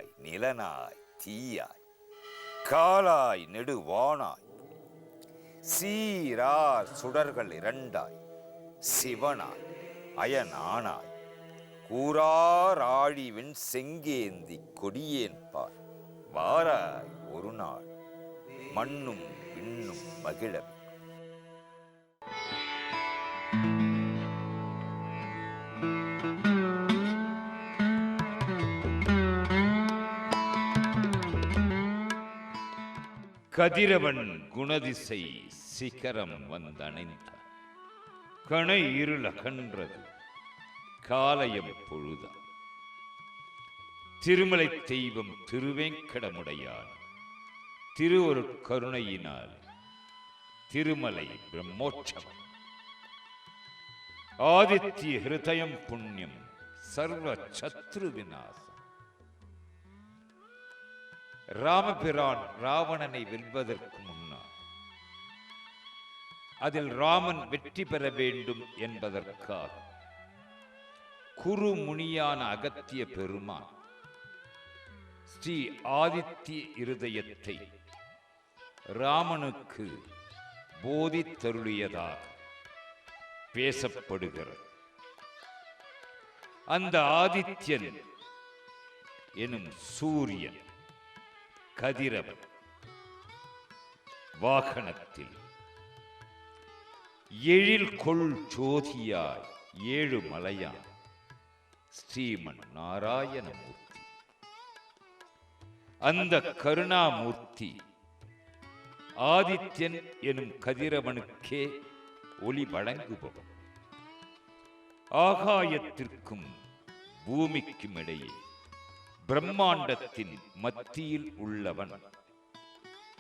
நீராய் நிலனாய் தீயாய் காலாய் நெடுவானாய் சீரார் சுடர்கள் இரண்டாய் சிவனாய் அயனானாய் கூறார் ஆழிவின் செங்கேந்தி கொடியேன்பார் வாராய் ஒரு நாள் மண்ணும் விண்ணும் மகிழவே. கதிரவன் குணதிசை சிகரம் வந்தணைந்த கணை இருளகன்றது காலயம் பொழுத திருமலை தெய்வம் திருவேங்கடமுடையான் திருவொரு கருணையினால் திருமலை பிரம்மோற்சவம் ஆதித்ய ஹிருதயம் புண்ணியம் சர்வ சத்ரு விநாசம். ராமபிரான் ராவணனை வெல்வதற்கு முன்னால் அதில் ராமன் வெற்றி பெற வேண்டும் என்பதற்காக குரு முனியான அகத்திய பெருமான் ஸ்ரீ ஆதித்ய இருதயத்தை ராமனுக்கு போதித்தருளியதாக பேசப்படுகிறது. அந்த ஆதித்யன் எனும் சூரியன் கதிரவன் வாகனத்தில் எழில் கொள் ஜோதியாய் ஏழு மலையான் ஸ்ரீமன் நாராயணமூர்த்தி. அந்த கருணாமூர்த்தி ஆதித்யன் எனும் கதிரவனுக்கே ஒளி வழங்குபவன். ஆகாயத்திற்கும் பூமிக்கும் இடையே பிரம்மாண்டத்தின் மத்தியில் உள்ளவன்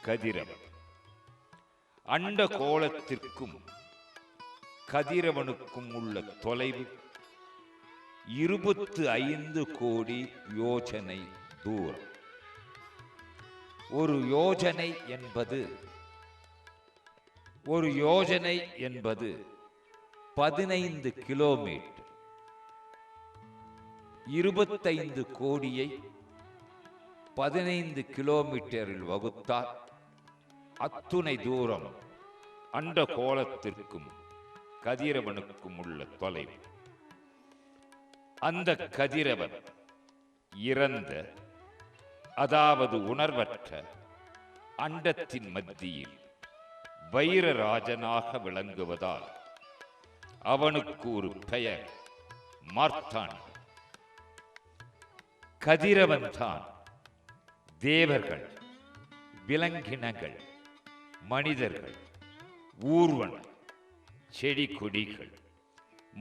கதிரவன். அண்ட கோலத்திற்கும் கதிரவனுக்கும் உள்ள தொலைவு 25 கோடி யோஜனை தூரம். ஒரு யோஜனை என்பது 15 கிலோமீட்டர். 25 கோடியை 15 கிலோமீட்டரில் வகுத்தால் அத்துணை தூரம் அண்ட கோலத்திற்கும் கதிரவனுக்கும் உள்ள தொலைவு. அந்த கதிரவன் இறந்த, அதாவது உணர்வற்ற அண்டத்தின் மத்தியில் வைரராஜனாக விளங்குவதால் அவனுக்கு ஒரு பெயர் மார்த்தாண்டன். கதிரவன் தான் தேவர்கள், விலங்கினங்கள், மனிதர்கள், ஊர்வன, செடி கொடிகள்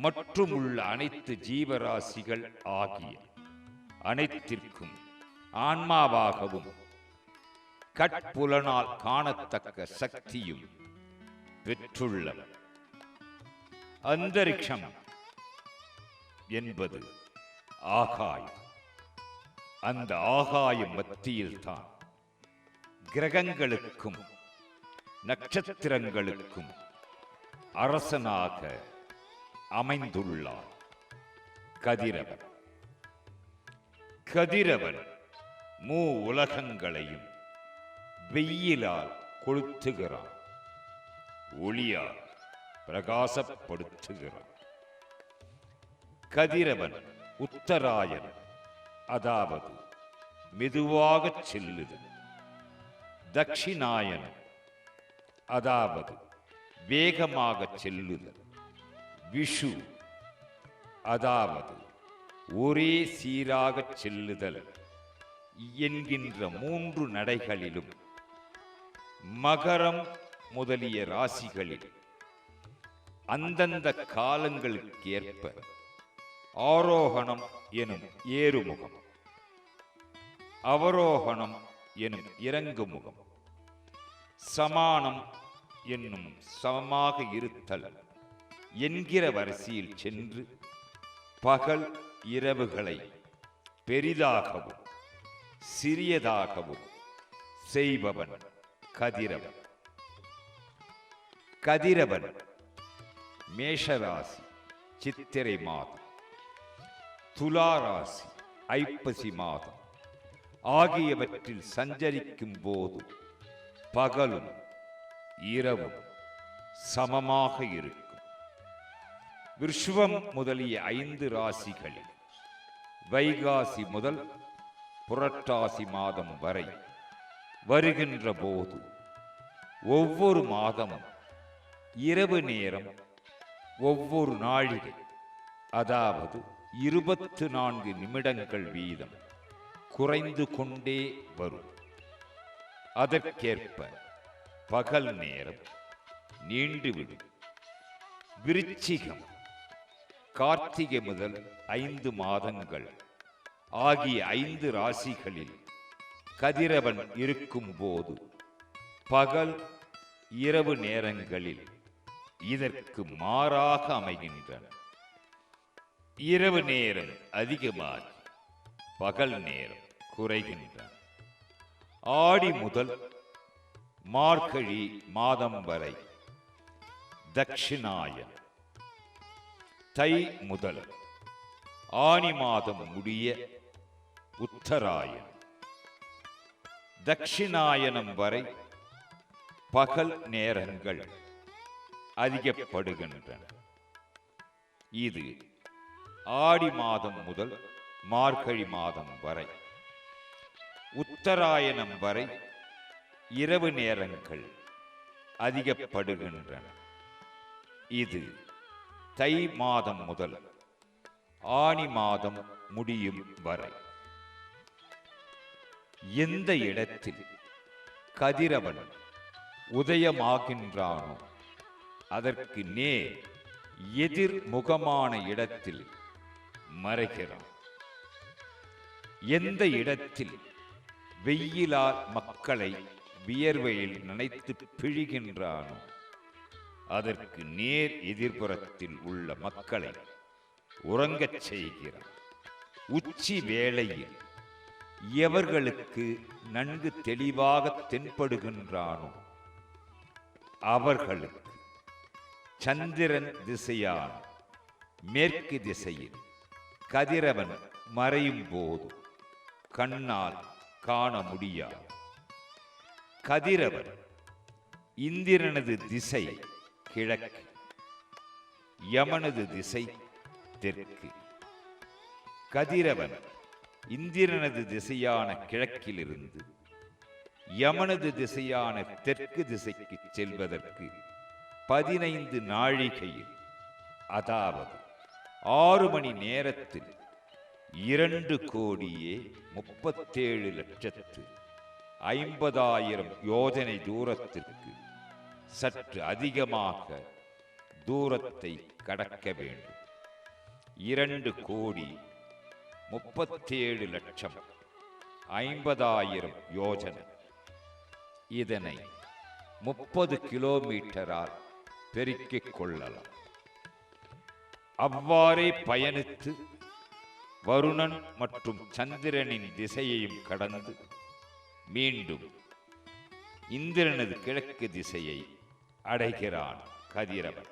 மற்றும் உள்ள அனைத்து ஜீவராசிகள் ஆகிய அனைத்திற்கும் ஆன்மாவாகவும் கட்புலனால் காணத்தக்க சக்தியும் பெற்றுள்ளவர். அந்தரிக்ஷம் என்பது ஆகாயம். அந்த ஆகாய மத்தியில் தான் கிரகங்களுக்கும் நட்சத்திரங்களுக்கும் அரசனாக அமைந்துள்ளார் கதிரவன். கதிரவன் மூ உலகங்களையும் வெயிலால் கொளுத்துகிறான், ஒளியால் பிரகாசப்படுத்துகிறான். கதிரவன் உத்தராயன், அதாவது மெதுவாக செல்லுதல். தட்சிணாயன், அதாவது வேகமாக செல்லுதல். விஷு, அதாவது ஒரே சீராக செல்லுதல் என்கின்ற 3 நடைகளிலும் மகரம் முதலிய ராசிகளில் அந்தந்த காலங்களுக்கு ஏற்ப ஆரோகணம் எனும் ஏறுமுகம், அவரோகணம் எனும் இறங்குமுகம், சமானம் என்னும் சமமாக இருத்தல் என்கிற வரிசையில் சென்று பகல் இரவுகளை பெரிதாகவும் சிறியதாகவும் செய்பவன் கதிரவன். கதிரவன் மேஷராசி சித்திரை மாதம், துலா ராசி ஐப்பசி மாதம், ஆகியவற்றில் சஞ்சரிக்கும் போது பகலும் இரவும் சமமாக இருக்கும். விருஷபம் முதலிய 5 ராசிகளில் வைகாசி முதல் புரட்டாசி மாதம் வரை வருகின்ற போது ஒவ்வொரு மாதமும் இரவு நேரம் ஒவ்வொரு நாழிகை, அதாவது 24 நிமிடங்கள் வீதம் குறைந்து கொண்டே வரும். அதற்கேற்ப பகல் நேரம் நீண்டுவிடும். விருச்சிகம் கார்த்திகை முதல் 5 மாதங்கள் ஆகிய 5 ராசிகளில் கதிரவன் இருக்கும் போது பகல் இரவு நேரங்களில் இதற்கு மாறாக அமைகின்றன. இரவு நேரம் அதிகமாகி பகல் நேரம் குறைகின்றன. ஆடி முதல் மார்கழி மாதம் வரை தட்சிணாயன், தை முதல் ஆனி மாதம் முடிய உத்தராயன், தட்சிணாயனம் வரை பகல் நேரங்கள் அதிகப்படுகின்றன. இது ஆடி மாதம் முதல் மார்கழி மாதம் வரை. உத்தராயணம் வரை இரவு நேரங்கள் அதிகப்படுகின்றன. இது தை மாதம் முதல் ஆனி மாதம் முடியும் வரை. எந்த இடத்தில் கதிரவன் உதயமாகின்றானோ அதற்கு நேர் எதிர்முகமான இடத்தில் மறைகிறான். எந்த இடத்தில் வெயிலால் மக்களை வியர்வையில் நனைத்து பிழிகின்றானோ அதற்கு நேர் எதிர்ப்புறத்தில் உள்ள மக்களை உறங்கச் செய்கிறான். உச்சி வேளையில் எவர்களுக்கு நன்கு தெளிவாக தென்படுகின்றானோ அவர்களுக்கு சந்திரன் திசையான மேற்கு திசையில் கதிரவன் மறையும் போது கண்ணால் காண முடியாது. கதிரவன் இந்திரனது திசை கிழக்கு, யமனது திசை தெற்கு. கதிரவன் இந்திரனது திசையான கிழக்கிலிருந்து யமனது திசையான தெற்கு திசைக்கு செல்வதற்கு 15 நாழிகையில், அதாவது 6 மணி நேரத்தில் 2,37,50,000 யோஜனை தூரத்திற்கு சற்று அதிகமாக தூரத்தை கடக்க வேண்டும். 2,37,50,000 யோஜனை. இதனை 30 கிலோமீட்டரால் பெருக்கிக் கொள்ளலாம். அவ்வாறே பயணித்து வருணன் மற்றும் சந்திரனின் திசையையும் கடந்து மீண்டும் இந்திரனது கிழக்கு திசையை அடைகிறான் கதிரவன்.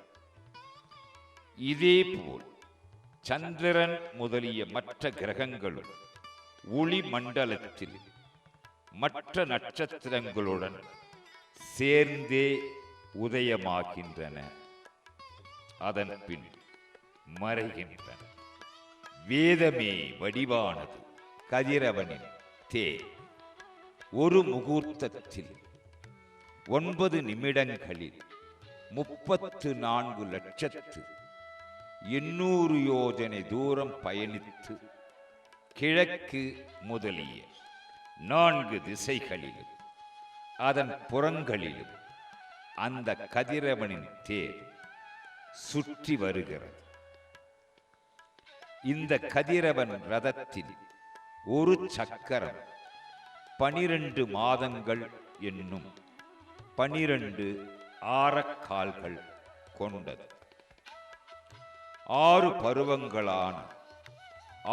இதேபோல் சந்திரன் முதலிய மற்ற கிரகங்களும் ஒளி மண்டலத்தில் மற்ற நட்சத்திரங்களுடன் சேர்ந்தே உதயமாகின்றன, அதன் பின் மறைகின்றன. வேதமே வடிவானது கதிரவனின் தேர். ஒரு முகூர்த்தத்தில் 9 நிமிடங்களில் 34,800,000 யோஜனை தூரம் பயணித்து கிழக்கு முதலிய 4 திசைகளிலும் அதன் புறங்களிலும் அந்த கதிரவனின் தேர் சுற்றி வருகிறது. இந்த கதிரவன் ரதத்தில் ஒரு சக்கரம் 12 மாதங்கள் என்னும் 12 ஆரக்கால்கள் கொண்டது. 6 பருவங்களான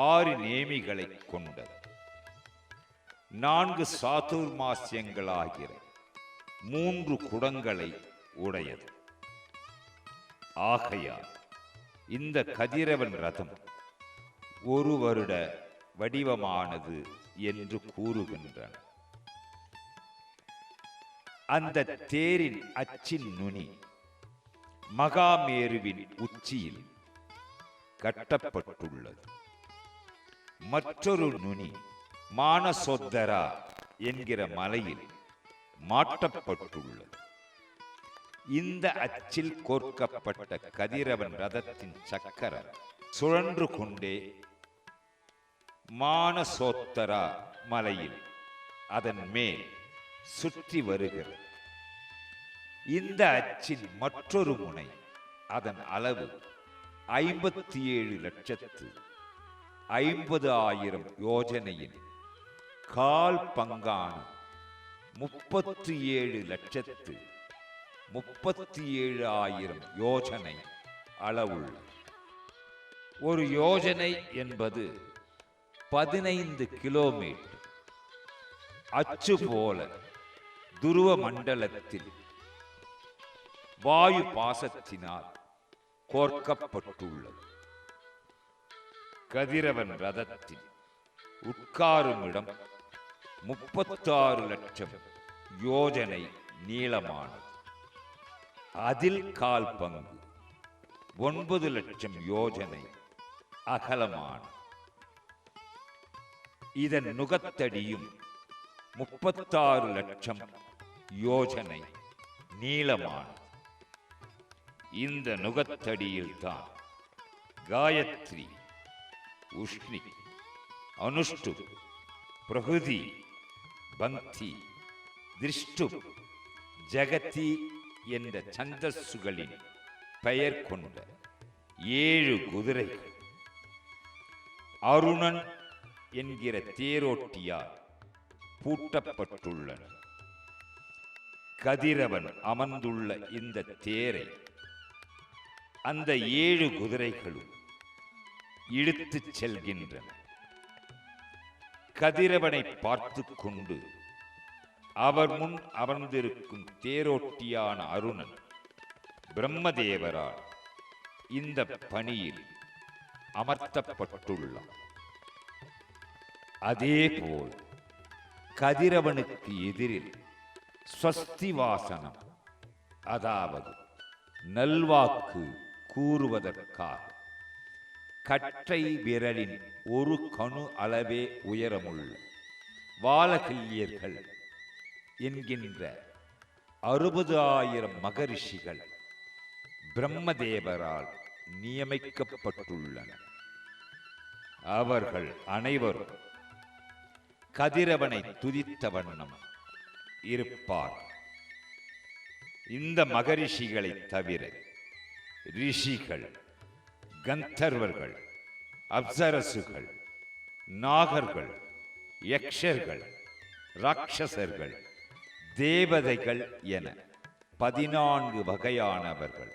6 நேமிகளை கொண்டது. 4 சாதுர்மாசியங்களாகிற 3 குடங்களை உடையது. ஆகையால் இந்த கதிரவன் ரதம் 1 வருட வடிவமானது என்று கூறுகின்றன. அந்த தேரின் அச்சின் நுனி மகாமேருவின் உச்சியில் கட்டப்பட்டுள்ளது. மற்றொரு நுனி மானசோத்தரா என்கிற மலையில் மாட்டப்பட்டுள்ளது. இந்த அச்சில் கோர்க்கப்பட்ட கதிரவன் ரதத்தின் சக்கரம் சுழன்று கொண்டே மானசோத்தரா மலையில் அதன் மேல் சுற்றி வருகிறது. இந்த அச்சின் மற்றொரு முனை அதன் அளவு 57,50,000 யோஜனையின் கால் பங்கான 37,37,000 யோஜனை அளவுள்ள. ஒரு யோஜனை என்பது 15 கிலோமீட்டர். அச்சு போல துருவ மண்டலத்தில் வாயு பாசத்தினால் கோர்க்கப்பட்டுள்ளது. கதிரவன் ரதத்தில் உட்காரும் இடம் 36 லட்சம் யோஜனை நீளமானது. அதில் கால் பங்கு 9 லட்சம் யோஜனை அகலமானது. இதன் நுகத்தடியும் 36 லட்சம் யோஜனை நீளமானது. இந்த நுகத்தடியில் தான் காயத்ரி, உஷ்ணி, அனுஷ்டு, பிரகிருதி, பக்தி, திருஷ்டு, ஜகதி என்ற சந்தஸ்சுகளின் பெயர் கொண்ட 7 குதிரைகள் அருணன் என்கிற தேரோட்டியால் பூட்டப்பட்டுள்ளன. கதிரவன் அமர்ந்துள்ள இந்த தேரை அந்த 7 குதிரைகளும் இழுத்துச் செல்கின்றன. கதிரவனை பார்த்து கொண்டு அவர் முன் அமர்ந்திருக்கும் தேரோட்டியான அருணன் பிரம்மதேவரால் இந்த பணியில் அமர்த்தப்பட்டுள்ளார். அதேபோல் கதிரவனுக்கு எதிரில் ஸ்வஸ்தி வாசனம், அதாவது நல்வாக்கு கூறுவதற்காக கட்டை விரலின் ஒரு கணு அளவே உயரமுள்ள வாலகில்யர்கள் என்கின்ற 60,000 மகரிஷிகள் பிரம்மதேவரால் நியமிக்கப்பட்டுள்ளனர். அவர்கள் அனைவரும் கதிரவனை துதித்த வண்ணம் இருப்பார். இந்த மகரிஷிகளை தவிர ரிஷிகள், கந்தர்வர்கள், அப்சரசுகள், நாகர்கள், யக்ஷர்கள், ராட்சசர்கள், தேவதைகள் என 14 வகையானவர்கள்.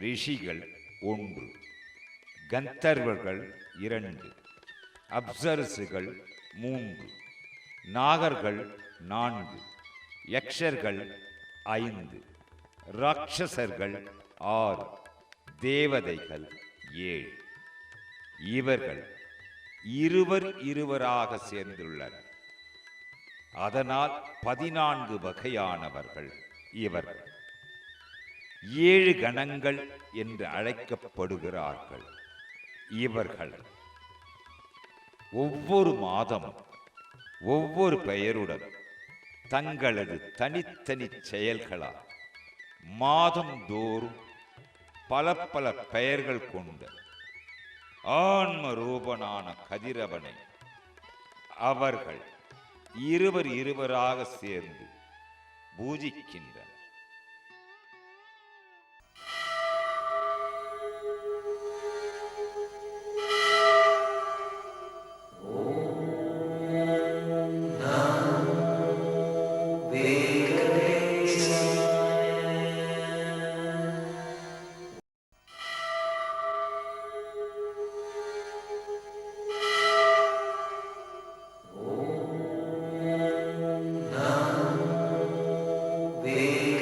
ரிஷிகள் 1, கந்தர்வர்கள் 2, அப்சரசுகள் 3, நாகர்கள் 4, யக்ஷர்கள் 5, ராட்சசர்கள் 6, தேவதைகள் 7. இவர்கள் இருவராக சேர்ந்துள்ளனர். அதனால் 14 வகையானவர்கள் இவர்கள். 7 கணங்கள் என்று அழைக்கப்படுகிறார்கள். இவர்கள் ஒவ்வொரு மாதமும் ஒவ்வொரு பெயருடன் தங்களது தனித்தனி செயல்களால் மாதந்தோறும் பல பல பெயர்கள் கொண்ட ஆன்ம ரூபனான கதிரவனை அவர்கள் இருவராக சேர்ந்து பூஜிக்கின்றனர். Ve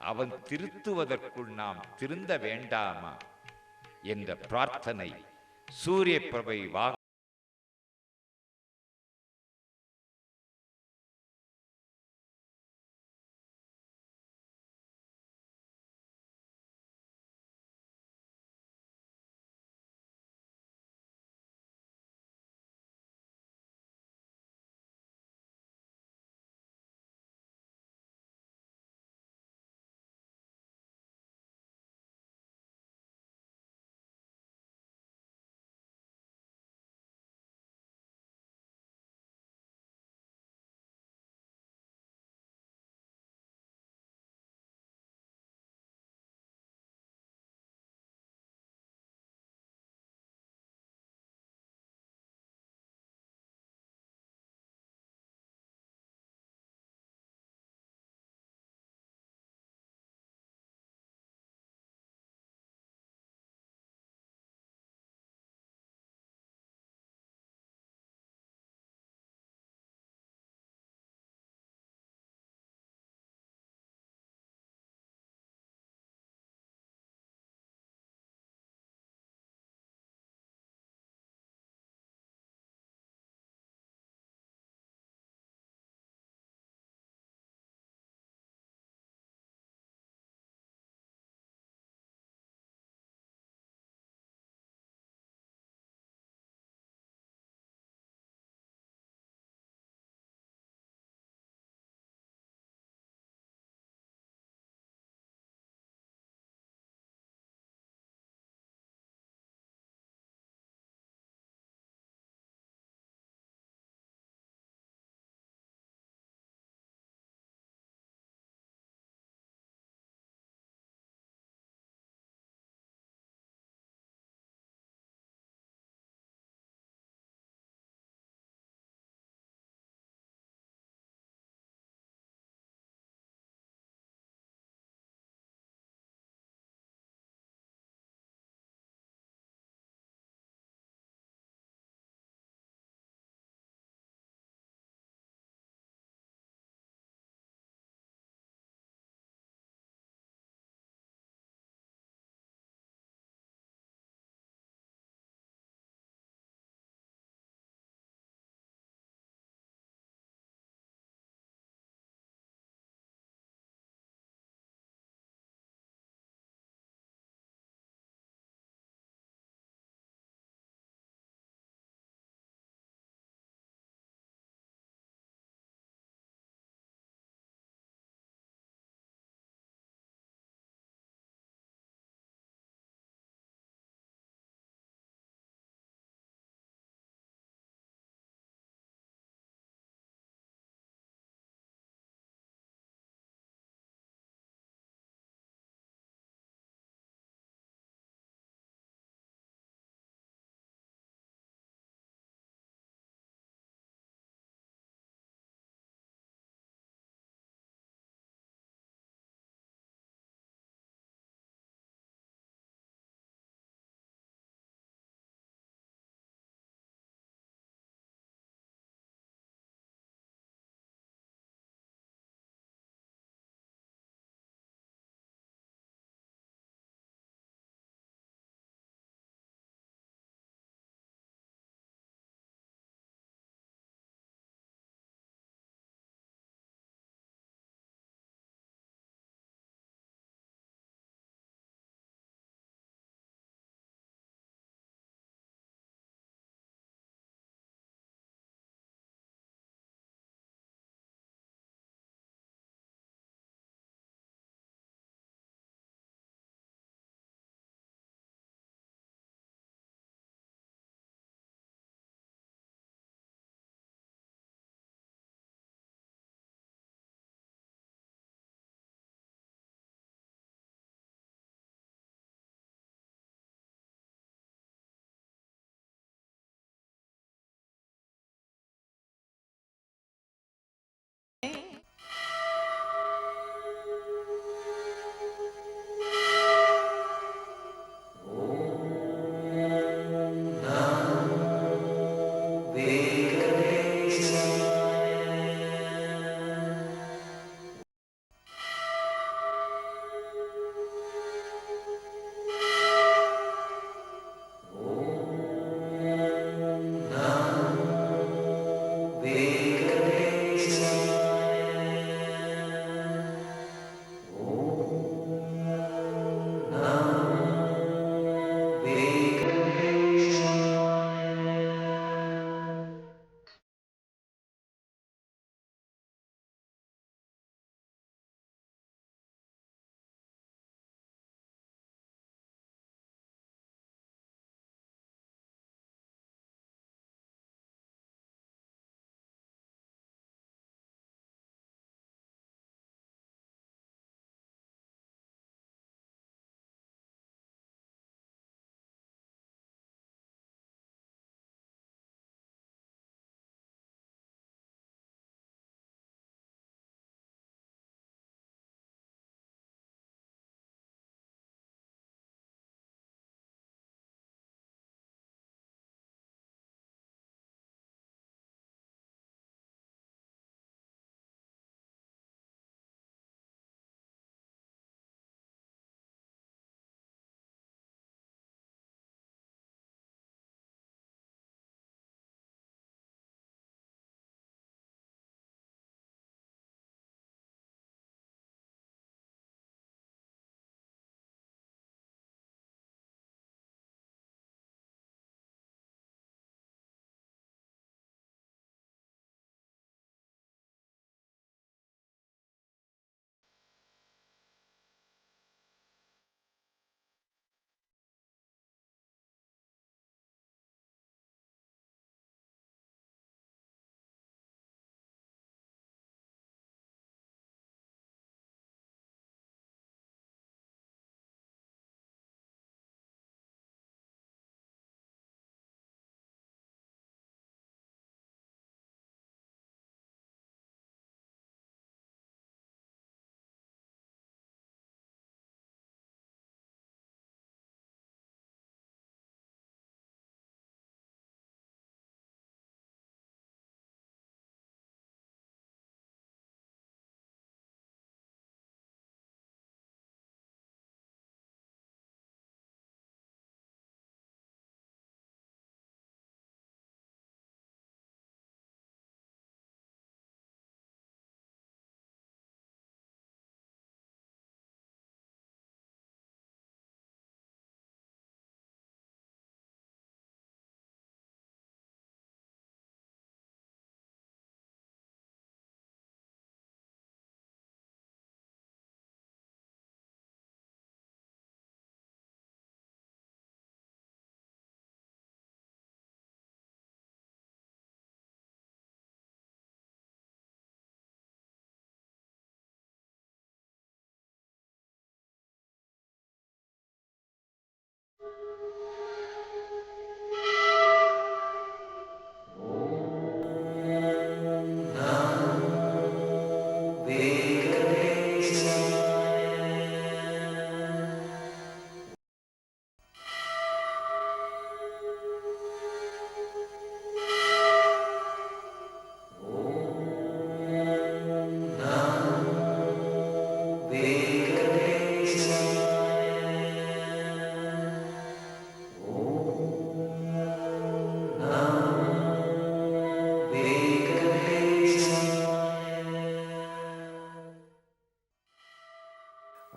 அவன் திருத்துவதற்குள் நாம் திருந்த வேண்டாமா என்ற பிரார்த்தனை சூரிய பிரபை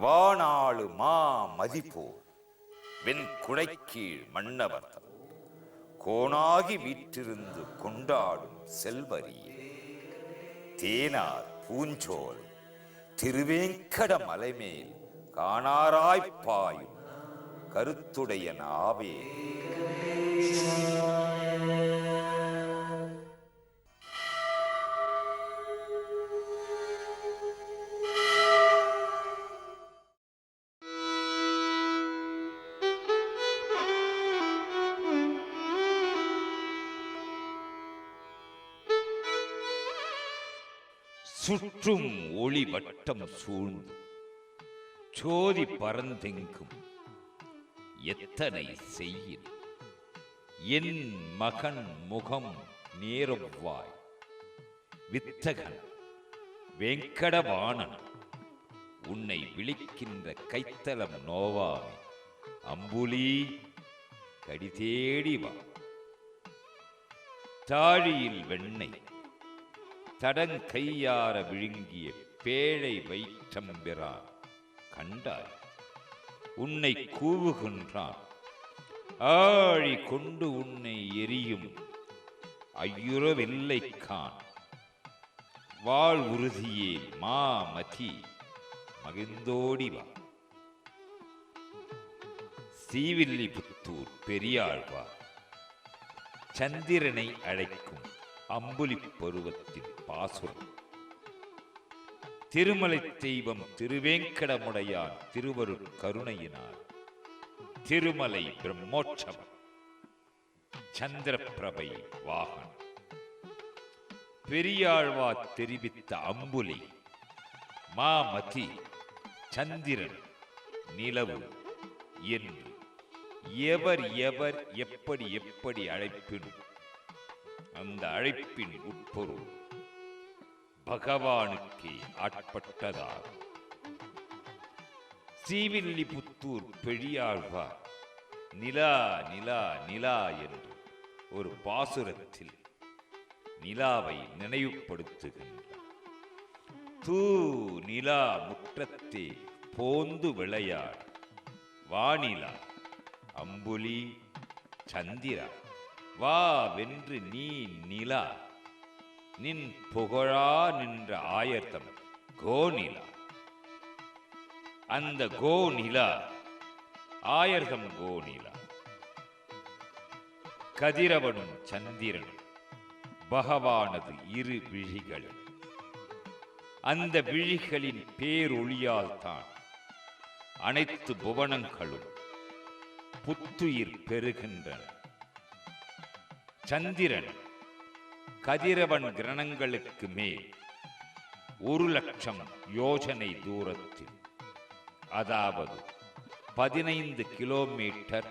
வானாளு மா மதிப்போர் வெண் குடைக்கீழ் மன்னவர்தம் கோணாகி வீற்றிருந்து கொண்டாடும் செல்வரியே தேனார் பூஞ்சோல் திருவேங்கட மலைமேல் காணாராய்ப்பாயும் கருத்துடைய நாவே. சுற்றும் ஒளி வட்டம் சூழ்ந்து சோதி பரந்தெங்கும் எத்தனை செய்யின் என் மகன் முகம் நேரவாய் வித்தகன் வெங்கடவாணன் உன்னை விழிக்கின்ற கைத்தலம் நோவாமே அம்புலி கடிதேடி வா. தாழியில் வெண்ணெய் தடங்கையார விழுங்கிய பேழை வயிற்றம்பிரான் கண்டாய் உன்னை கூவுகின்றான். ஆழி கொண்டு உன்னை எரியும் ஐயுறவில்லை கான். வாழ் உறுதியே மாமதி மகிழ்ந்தோடி வா. ஸ்ரீவில்லிபுத்தூர் பெரியாழ்வார் சந்திரனை அழைக்கும் அம்புலி பருவத்தின் பாசுரம். திருமலை தெய்வம் திருவேங்கடமுடையான் திருவருட் கருணையினார் திருமலை பிரம்மோற்சவம் சந்திரபிரபை வாகன். பெரியாழ்வார் தெரிவித்த அம்புலி மாமதி சந்திரன் நிலவு என்று எவர் எவர் எப்படி எப்படி அழைப்பினும் அந்த அழைப்பின் உட்பொருள் பகவானுக்கே ஆட்பட்டதாகும். ஸ்ரீவில்லிபுத்தூர் பெரியாழ்வார் நிலா நிலா நிலா என்று ஒரு பாசுரத்தில் நிலாவை நினைவுபடுத்துகின்றார். தூ நிலா முற்றத்தே போந்து விளையாடு வானிலா அம்புலி சந்திரா வா வென்று நீ நிலா நின் புகழா நின்ற ஆயத்தம் கோநிலா. அந்த கோநிலா ஆயர்தம் கோநிலா. கதிரவனும் சந்திரனும் பகவானது இரு விழிகள். அந்த விழிகளின் பேரொளியால் தான் அனைத்து புவனங்களும் புத்துயிர் பெறுகின்றன. சந்திரன் கதிரவன் கிரணங்களுக்கு மேல் 1,00,000 யோஜனை தூரத்தில், அதாவது 15 கிலோமீட்டர்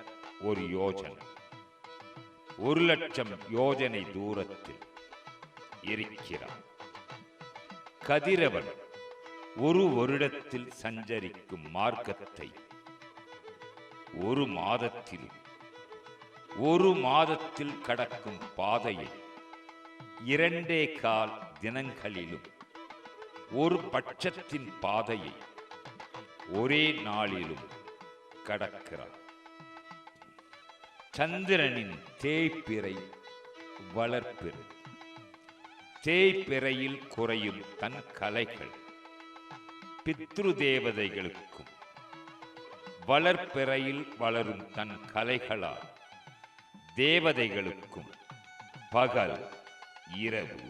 ஒரு யோஜனை, 1,00,000 யோஜனை தூரத்தில் இருக்கிறான். கதிரவன் ஒரு வருடத்தில் சஞ்சரிக்கும் மார்க்கத்தை ஒரு மாதத்தில் கடக்கும் பாதையை 2.25 தினங்களிலும், ஒரு பட்சத்தின் பாதையை ஒரே நாளிலும் கடக்கிறார். சந்திரனின் தேய்பிறை வளர்ப்பிறை. தேய்பிறையில் குறையும் தன் கலைகள் பித்ரு தேவதைகளுக்கும், வளர்ப்பிறையில் வளரும் தன் கலைகளால் தேவதைகளுக்கும் பகல் இரவு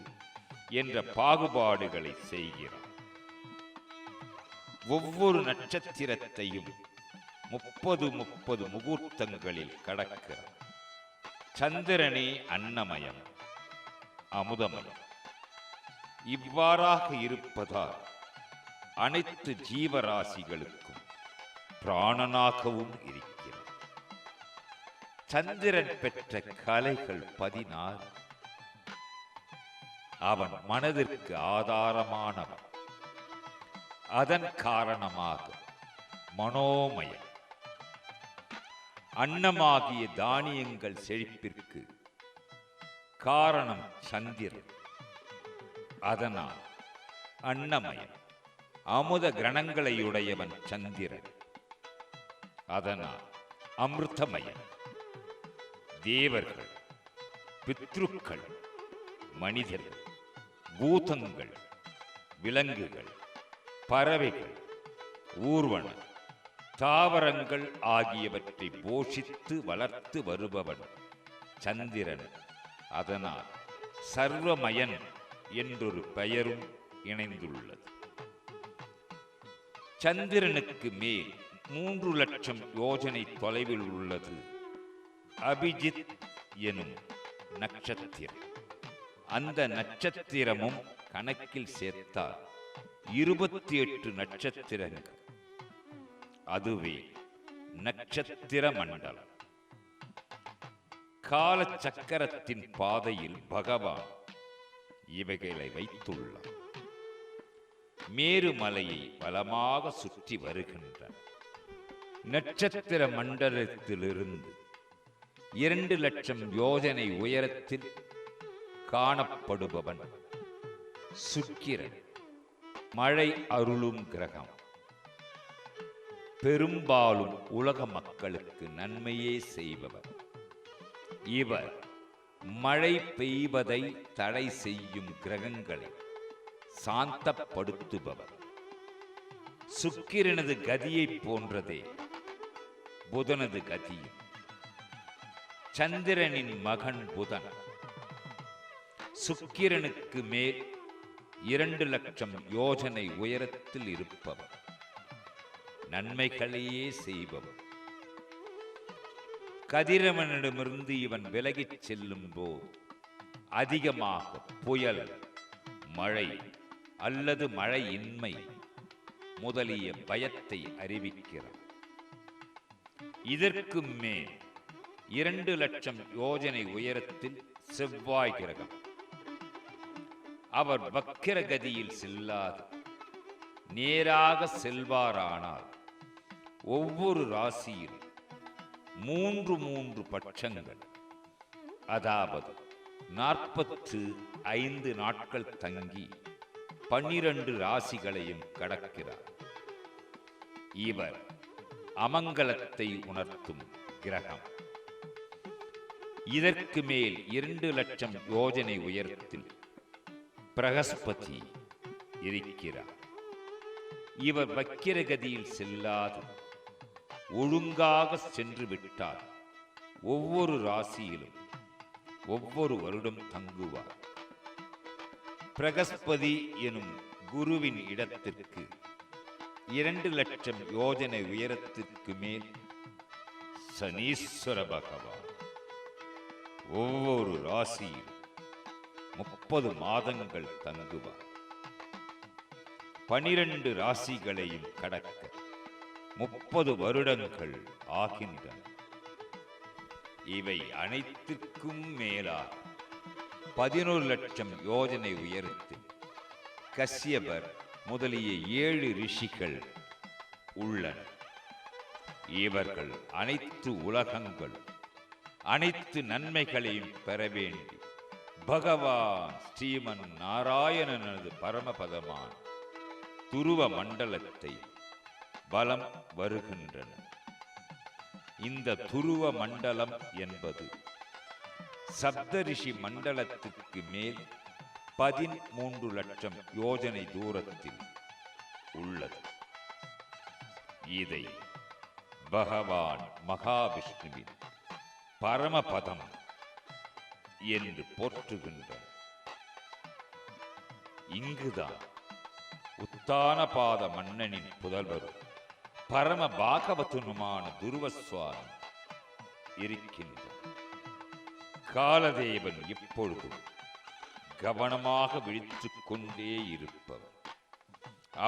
என்ற பாகுபாடுகளை செய்கிறார். ஒவ்வொரு நட்சத்திரத்தையும் 30 முகூர்த்தங்களில் கடக்கிறார். சந்திரனே அன்னமயம் அமுதமயம். இவ்வாறாக இருப்பதால் அனைத்து ஜீவராசிகளுக்கும் பிராணனாகவும் இருக்கிறார். சந்திரன் பெற்ற கலைகள் 16. அவன் மனதிற்கு ஆதாரமானவன். அதன் காரணமாக மனோமயம். அன்னமாகிய தானியங்கள் செழிப்பிற்கு காரணம் சந்திரன். அதனால் அன்னமயம். அமுத கிரணங்களையுடையவன் சந்திரன். அதனால் அமிர்தமயம். தேவர்கள், பித்ருக்கள், மனிதர்கள், பூதங்கள், விலங்குகள், பறவைகள், ஊர்வன, தாவரங்கள் ஆகியவற்றை போஷித்து வளர்த்து வருபவன் சந்திரன். அதனால் சர்வமயன் என்றொரு பெயரும் இணைந்துள்ளது. சந்திரனுக்கு மேல் 3 லட்சம் யோஜனை தொலைவில் உள்ளது அபிஜித் எனும் நட்சத்திரம். அந்த நட்சத்திரமும் கணக்கில் சேர்த்தால் 28 நட்சத்திரங்கள். அதுவே நட்சத்திர மண்டலம். கால சக்கரத்தின் பாதையில் பகவான் இவைகளை வைத்துள்ளார். மேருமலையை பலமாக சுற்றி வருகின்றன. நட்சத்திர மண்டலத்திலிருந்து 2 லட்சம் யோஜனை உயரத்தில் காணப்படுபவன் சுக்கிரன். மழை அருளும் கிரகம். பெரும்பாலும் உலக மக்களுக்கு நன்மையே செய்பவர். இவர் மழை பெய்வதை தடை செய்யும் கிரகங்களை சாந்தப்படுத்துபவர். சுக்கிரனது கதியை போன்றதே புதனது கதியும். சந்திரனின் மகன் புதன் சுக்கிரனுக்கு மேல் 2 லட்சம் யோஜனை உயரத்தில் இருப்பவர். நன்மைகளையே செய்பவர். கதிரவனிடமிருந்து இவன் விலகிச் செல்லும் போது அதிகமாக புயல், மழை அல்லது மழையின்மை முதலிய பயத்தை அறிவிக்கிறார். இதற்கு மேல் 2 லட்சம் யோஜனை உயரத்தில் செவ்வாய் கிரகம். அவர் வக்கிரகதியில் செல்லாது நேராக செல்வாரானால் ஒவ்வொரு ராசியில் 3 பட்சங்கள், அதாவது 45 நாட்கள் தங்கி 12 ராசிகளையும் கடக்கிறார். இவர் அமங்கலத்தை உணர்த்தும் கிரகம். இதற்கு மேல் 2 லட்சம் யோஜனை உயரத்தில் பிரகஸ்பதி இருக்கிறார். இவர் வக்கிரகதியில் செல்லாது ஒழுங்காக சென்று விட்டார் ஒவ்வொரு ராசியிலும் ஒவ்வொரு வருடம் தங்குவார். பிரகஸ்பதி எனும் குருவின் இடத்திற்கு 2 லட்சம் யோஜனை உயரத்திற்கு மேல் சனீஸ்வர பகவான் ஒவ்வொரு ராசியிலும் 30 மாதங்கள் தங்குவார். 12 ராசிகளையும் கடக்க 30 வருடங்கள் ஆகின்றன. இவை அனைத்திற்கும் மேலாக 11 லட்சம் யோஜனை உயரத்தில் கஸ்யபர் முதலிய 7 ரிஷிகள் உள்ளனர். இவர்கள் அனைத்து உலகங்கள் அனைத்து நன்மைகளையும் பெற வேண்டி பகவான் ஸ்ரீமன் நாராயணனது பரமபதமான துருவ மண்டலத்தை பலம் வருகின்றன. இந்த துருவ மண்டலம் என்பது சப்தரிஷி மண்டலத்துக்கு மேல் 13 லட்சம் யோஜனை தூரத்தில் உள்ளது. இதை பகவான் மகாவிஷ்ணுவின் பரமபதம் என்று போற்றுகின்றனர். இங்குதான் உத்தானபாத மன்னனின் புதல்வரும் பரம பாகவதனுமான துருவசுவாமி இருக்கின்றார். காலதேவன் இப்பொழுதும் கவனமாக விழித்துக் கொண்டே இருப்பவர்.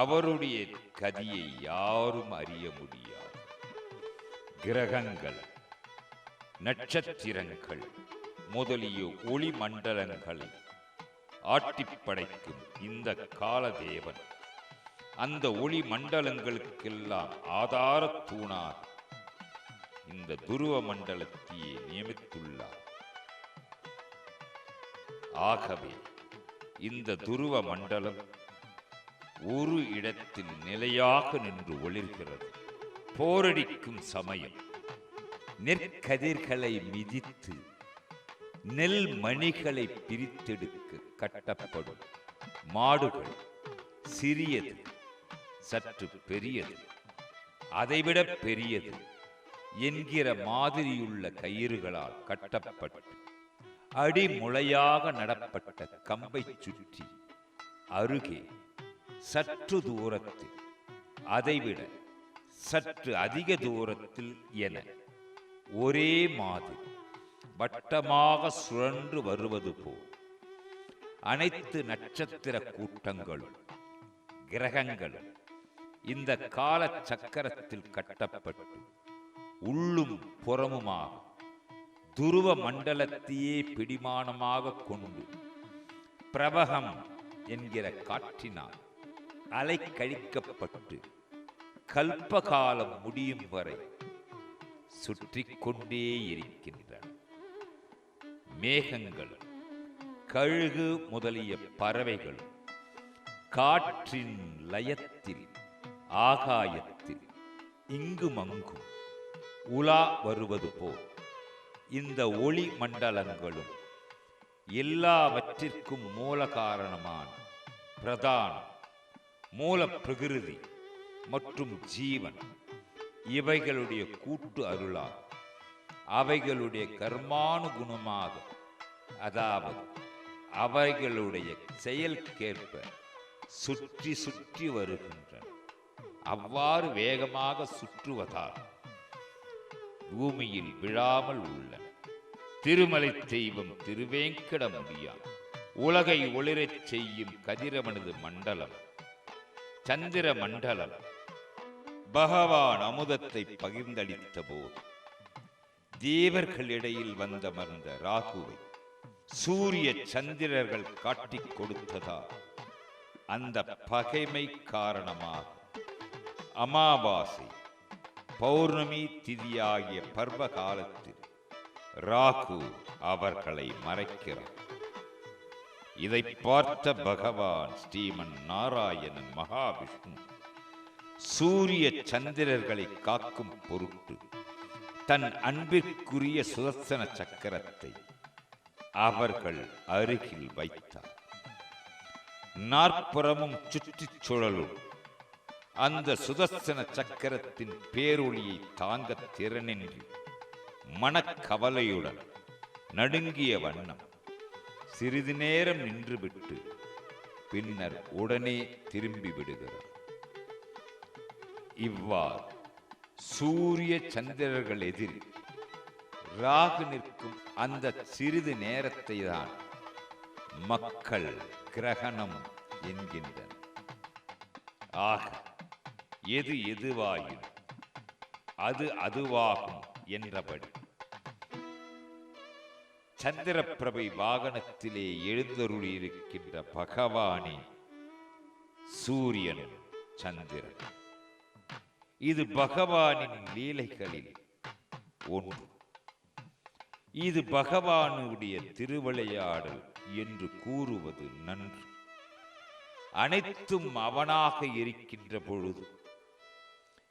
அவருடைய கதியை யாரும் அறிய முடியாது. கிரகங்கள், நட்சத்திரங்கள் முதலிய ஒளி மண்டலங்களை ஆட்டிப்படைக்கும் இந்த காலதேவன் அந்த ஒளி மண்டலங்களுக்கெல்லாம் ஆதார தூணாக இந்த துருவ மண்டலத்தையே நியமித்துள்ளார். ஆகவே இந்த துருவ மண்டலம் ஒரு இடத்தில் நிலையாக நின்று ஒளிர்கிறது. போரடிக்கும் சமயம் நெற்கதிர்களை மிதித்து நெல் மணிகளை பிரித்தெடுக்க கட்டப்படும் மாடுகள் சிறியது, சற்று பெரியது, அதைவிட பெரியது என்கிற மாதிரியுள்ள கயிறுகளால் கட்டப்பட்டு அடிமுளையாக நடப்பட்ட கம்பை சுற்றி அருகே சற்று தூரத்தில், அதைவிட சற்று அதிக தூரத்தில் என ஒரே மாதிரி வட்டமாக சுழன்று வருவது போல் அனைத்து நட்சத்திர கூட்டங்களும் கிரகங்களும் இந்த கால சக்கரத்தில் கட்டப்பட்டு உள்ளும் புறமுமாக துருவ மண்டலத்தையே பிடிமானமாக கொண்டு பிரபகம் என்கிற காற்றினால் அலைக்கழிக்கப்பட்டு கல்பகாலம் முடியும் வரை சுற்றி கொண்டே இருக்கின்றன. மேகங்கள், கழுகு முதலிய பறவைகள் காற்றின் லயத்தில் ஆகாயத்தில் இங்குமங்கும் உலா வருவது போல் இந்த ஒளி மண்டலங்களும் எல்லாவற்றிற்கும் மூல காரணமான பிரதான மூல பிரகிருதி மற்றும் ஜீவன் இவைகளுடைய கூட்டு அருளால் அவைகளுடைய கர்மானுகுணமாக, அதாவது அவைகளுடைய செயல்கேற்ப சுற்றி சுற்றி வருகின்றன. அவ்வாறு வேகமாக சுற்றுவதால் பூமியில் விழாமல் உள்ளன. திருமலை தெய்வம் திருவேங்கடமுடியான் உலகை ஒளிரச் செய்யும் கதிரவனது மண்டலம் சந்திர மண்டலம் பகவான் அமுதத்தை பகிர்ந்தளித்த போது தேவர்களிடையில் வந்தமர்ந்த ராகுவை சூரிய சந்திரர்கள் காட்டிக் கொடுத்ததால் அந்த பகைமை காரணமாக அமாவாசை பௌர்ணமி திதியாகிய பர்வ காலத்தில் ராகு அவர்களை மறைக்கிறார். இதை பார்த்த பகவான் ஸ்ரீமன் நாராயணன் மகாவிஷ்ணு சூரிய சந்திரர்களை காக்கும் பொருட்டு தன் அன்பிற்குரிய சுதர்சன சக்கரத்தை அவர்கள் அருகில் வைத்தார். நாற்புறமும் சுற்றிச் சுழலும் அந்த சுதர்சன சக்கரத்தின் பேரொளியை தாங்க திறனின்றி மனக்கவலையுடன் நடுங்கிய வண்ணம் சிறிது நேரம் நின்றுவிட்டு பின்னர் உடனே திரும்பி விடுகிறார். இவ்வாறு சூரிய சந்திரர்கள் எதிர் ராகு நிற்கும் அந்த சிறிது நேரத்தை தான் மக்கள் கிரகணம் என்கின்றனர். ஆக எது எதுவாயும் அது அதுவாகும் என்றபடி சந்திரப்பிரபை வாகனத்திலே எழுந்தருளியிருக்கின்ற பகவானே சூரியன் சந்திரன். இது பகவானின் லீலைகளில் ஒன்று. இது பகவானுடைய திருவிளையாடல் என்று கூறுவது நன்று. அனைத்தும் அவனாக இருக்கின்ற பொழுது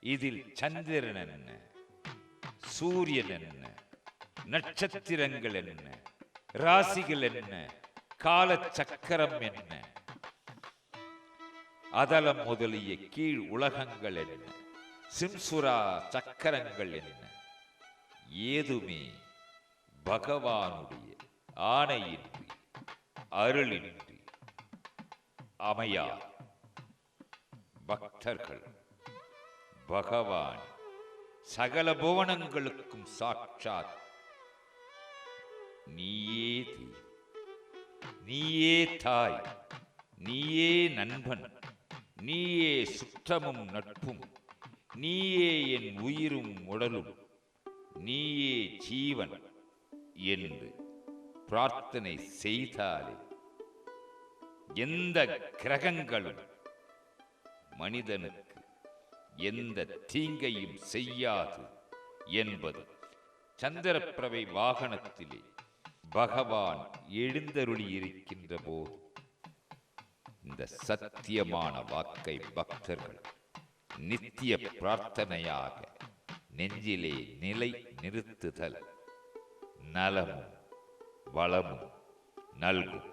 இதில் சந்திரன் என்ன, சூரியன் என்ன, நட்சத்திரங்கள் என்ன, ராசிகள் என்ன, கால சக்கரம் என்ன, அதலம் முதலிய கீழ் உலகங்கள் என்ன, சிம்சுரா சக்கரங்கள் என்ன, ஏதுமே பகவானுடைய ஆணையின்றி அருளின்றி அமையா. பக்தர்கள் பகவான் சகல புவனங்களுக்கும் சாட்சாத் நீயே தீ, நீயே தாய், நீயே நண்பன், நீயே சுற்றமும் நட்பும், நீயே என் உயிரும் உடலும், நீயே ஜீவன் என்று பிரார்த்தனை செய்தாலே எந்த கிரகங்களும் மனிதனுக்கு எந்த தீங்கையும் செய்யாது என்பது சந்திரப்பிரவை வாகனத்திலே பகவான் எழுந்தருளி இருக்கின்ற போது இந்த சத்தியமான வாக்கை பக்தர்கள் நித்திய பிரார்த்தனையாக நெஞ்சிலே நிலை நிறுத்துதல் நலமும் வளமும் நல்கும்.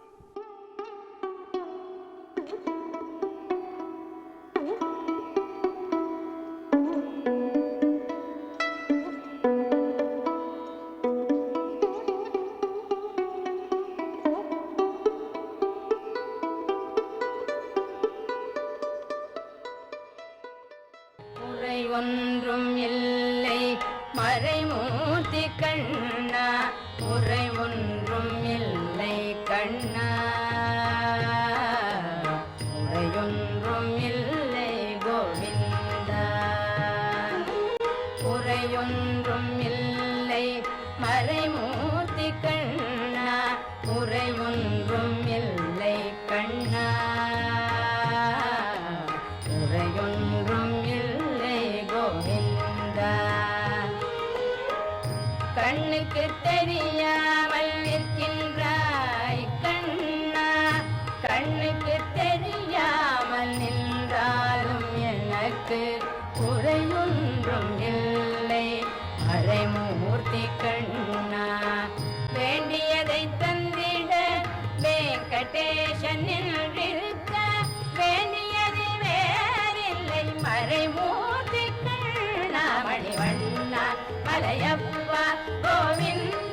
ஒன்றும் இல்லை மறைமூர்த்தி கண்ணா, உரை ஒன்றும் இல்லை கண்ணா, உரையொன்றும் இல்லை கோவிந்தா, உரையொன்றும் இல்லை மறைமூர்த்தி கண்ணா, உரை ஒன்றும் இல்லை கண்ணா, உரையொன்றும் கண்ணுக்கு தெரியாமல் நிற்கின்றாய் கண்ணா, கண்ணுக்கு தெரியாமல் நின்றாலும் எனக்கு குறையொன்றும் இல்லை மறைமூர்த்தி கண்ணா, வேண்டியதை தந்திட வெங்கடேசன் நின்றிருக்க வேண்டியது வேறில்லை மறைமூர்த்தி கண்ணா, மணிவண்ணா மலையப்பா கோவிந்தா.